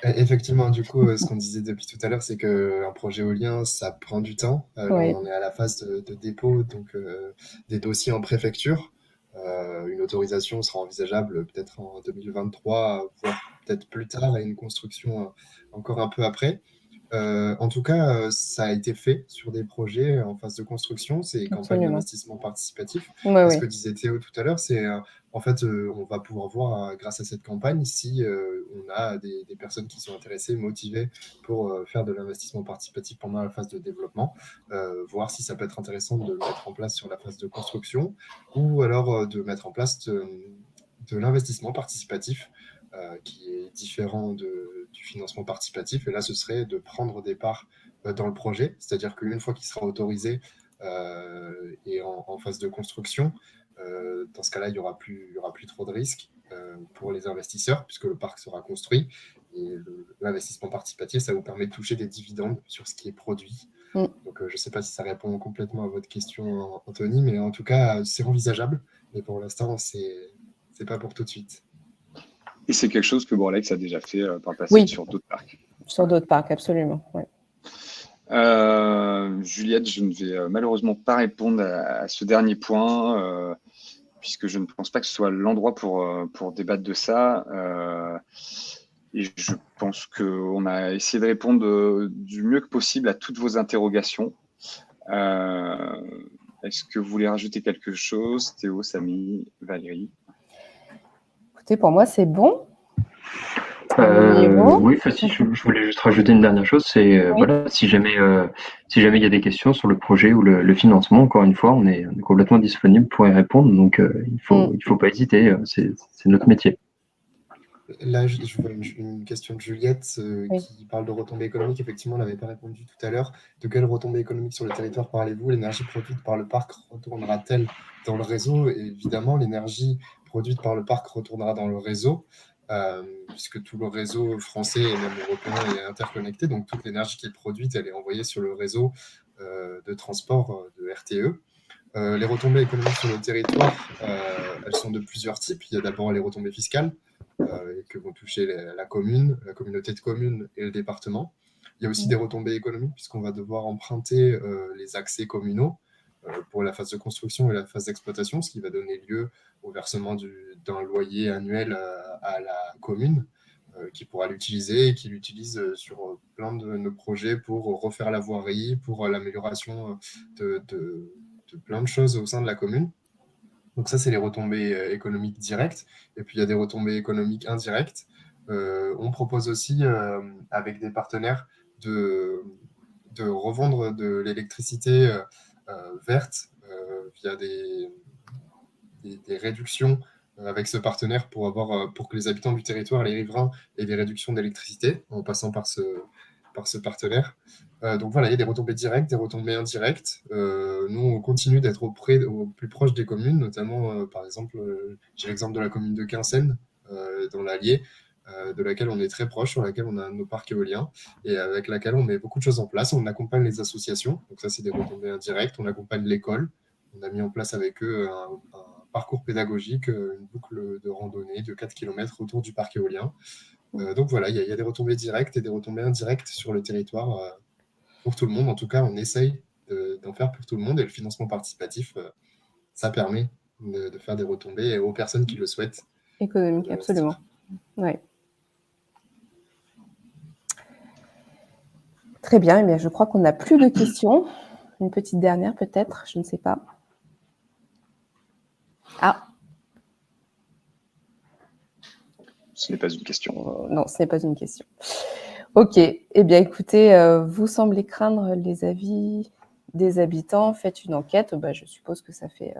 Effectivement, du coup, ce qu'on disait depuis tout à l'heure, c'est qu'un projet éolien, ça prend du temps. Oui. On est à la phase de dépôt, donc des dossiers en préfecture. Une autorisation sera envisageable peut-être en 2023, voire peut-être plus tard, et une construction encore un peu après. En tout cas, ça a été fait sur des projets en phase de construction, c'est campagnes d'investissement participatif. Ouais, Ce que disait Théo tout à l'heure, c'est en fait, on va pouvoir voir grâce à cette campagne si on a des personnes qui sont intéressées, motivées pour faire de l'investissement participatif pendant la phase de développement, voir si ça peut être intéressant de le mettre en place sur la phase de construction ou alors de mettre en place de l'investissement participatif, qui est différent du financement participatif. Et là, ce serait de prendre des parts dans le projet, c'est-à-dire qu'une fois qu'il sera autorisé et en phase de construction, dans ce cas-là, il y aura plus trop de risques pour les investisseurs, puisque le parc sera construit. Et l'investissement participatif, ça vous permet de toucher des dividendes sur ce qui est produit. Donc, je ne sais pas si ça répond complètement à votre question, Anthony, mais en tout cas, c'est envisageable. Mais pour l'instant, c'est pas pour tout de suite. Et c'est quelque chose que Boralex a déjà fait par le passé sur d'autres parcs. Sur d'autres parcs, absolument. Ouais. Juliette, je ne vais malheureusement pas répondre à ce dernier point, puisque je ne pense pas que ce soit l'endroit pour débattre de ça. Et je pense qu'on a essayé de répondre du mieux que possible à toutes vos interrogations. Est-ce que vous voulez rajouter quelque chose, Théo, Samy, Valérie? Écoutez, pour moi, c'est bon. Oui, si je voulais juste rajouter une dernière chose, c'est voilà, si jamais il y a des questions sur le projet ou le financement, encore une fois, on est complètement disponible pour y répondre. Donc il faut pas hésiter, c'est notre métier. Là, je vois une question de Juliette qui parle de retombées économiques. Effectivement, on n'avait pas répondu tout à l'heure. De quelles retombées économiques sur le territoire parlez-vous? L'énergie produite par le parc retournera-t-elle dans le réseau? Et évidemment, l'énergie produite par le parc retournera dans le réseau, puisque tout le réseau français et même européen est interconnecté. Donc, toute l'énergie qui est produite, elle est envoyée sur le réseau de transport de RTE. Les retombées économiques sur le territoire, elles sont de plusieurs types. Il y a d'abord les retombées fiscales, que vont toucher la communauté de communes et le département. Il y a aussi des retombées économiques puisqu'on va devoir emprunter les accès communaux pour la phase de construction et la phase d'exploitation, ce qui va donner lieu au versement d'un loyer annuel à la commune qui pourra l'utiliser et qui l'utilise sur plein de nos projets pour refaire la voirie, pour l'amélioration de plein de choses au sein de la commune. Donc ça, c'est les retombées économiques directes. Et puis, il y a des retombées économiques indirectes. On propose aussi, avec des partenaires, de revendre de l'électricité verte via des réductions avec ce partenaire pour que les habitants du territoire, les riverains, aient des réductions d'électricité en passant par ce partenaire. Donc voilà, il y a des retombées directes, des retombées indirectes. Nous, on continue d'être au plus proche des communes, notamment, par exemple, j'ai l'exemple de la commune de Quinssaines, dans l'Allier, de laquelle on est très proche, sur laquelle on a nos parcs éoliens et avec laquelle on met beaucoup de choses en place. On accompagne les associations, donc ça, c'est des retombées indirectes. On accompagne l'école. On a mis en place avec eux un parcours pédagogique, une boucle de randonnée de 4 km autour du parc éolien. Donc voilà, il y a des retombées directes et des retombées indirectes sur le territoire pour tout le monde. En tout cas, on essaye d'en faire pour tout le monde et le financement participatif, ça permet de faire des retombées aux personnes qui le souhaitent. Économique, absolument. Ouais. Très bien, eh bien, je crois qu'on n'a plus de questions. Une petite dernière peut-être, je ne sais pas. Ah. Ce n'est pas une question. Non, ce n'est pas une question. Ok, eh bien écoutez, vous semblez craindre les avis des habitants, faites une enquête, je suppose que ça fait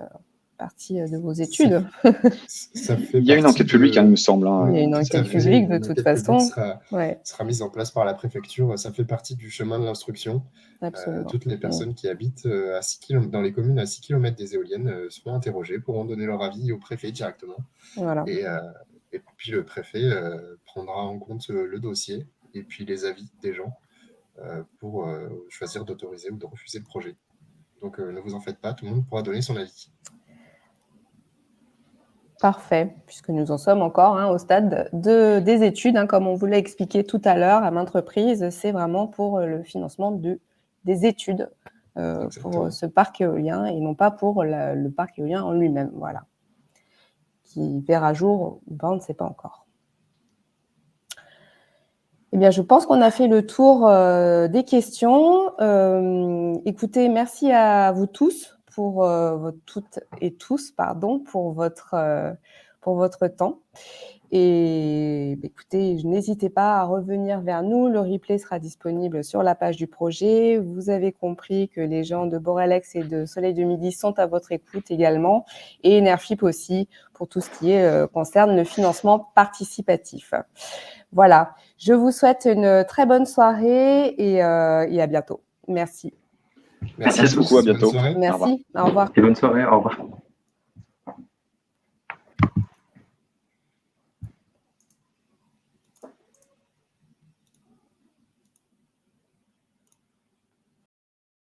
partie de vos études. Il y a une enquête publique, il me semble. Il y a une enquête publique de toute façon. Sera mise en place par la préfecture, ça fait partie du chemin de l'instruction. Toutes les personnes qui habitent dans les communes à 6 km des éoliennes seront interrogées, pourront donner leur avis au préfet directement. Voilà. Et puis le préfet prendra en compte le dossier et puis les avis des gens pour choisir d'autoriser ou de refuser le projet. Donc ne vous en faites pas, tout le monde pourra donner son avis. Parfait, puisque nous en sommes encore au stade des études, comme on vous l'a expliqué tout à l'heure à maintes reprises, c'est vraiment pour le financement des études pour ce parc éolien et non pas pour le parc éolien en lui-même, voilà, qui verra jour ou pas, on ne sait pas encore. Eh bien, je pense qu'on a fait le tour des questions. Écoutez, merci à vous tous toutes et tous, pour votre temps. Et écoutez, n'hésitez pas à revenir vers nous. Le replay sera disponible sur la page du projet. Vous avez compris que les gens de Boralex et de Soleil du Midi sont à votre écoute également, et Nerfip aussi pour tout ce qui concerne le financement participatif. Voilà, je vous souhaite une très bonne soirée et à bientôt. Merci. Merci à tous. beaucoup, à bientôt. Bonne soirée. Merci, au revoir. Et bonne soirée, au revoir.